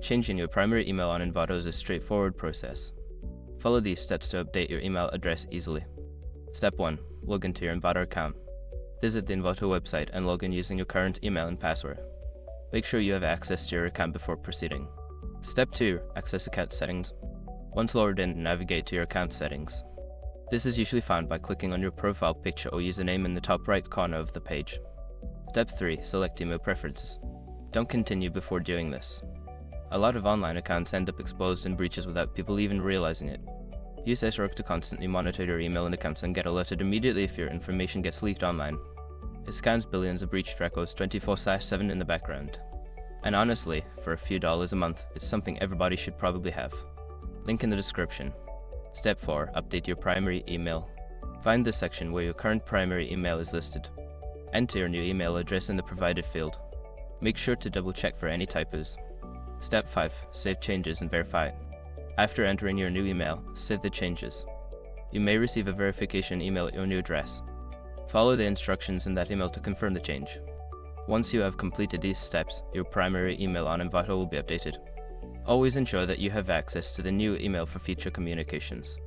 Changing your primary email on Envato is a straightforward process. Follow these steps to update your email address easily. Step 1. Log into your Envato account. Visit the Envato website and log in using your current email and password. Make sure you have access to your account before proceeding. Step 2. Access account settings. Once logged in, navigate to your account settings. This is usually found by clicking on your profile picture or username in the top right corner of the page. Step 3. Select email preferences. Don't continue before doing this. A lot of online accounts end up exposed in breaches without people even realizing it. Use SROC to constantly monitor your email and accounts and get alerted immediately if your information gets leaked online. It scans billions of breached records 24/7 in the background. And honestly, for a few dollars a month, it's something everybody should probably have. Link in the description. Step 4. Update your primary email. Find the section where your current primary email is listed. Enter your new email address in the provided field. Make sure to double check for any typos. Step 5. Save changes and verify it. After entering your new email, save the changes. You may receive a verification email at your new address. Follow the instructions in that email to confirm the change. Once you have completed these steps, your primary email on Envato will be updated. Always ensure that you have access to the new email for future communications.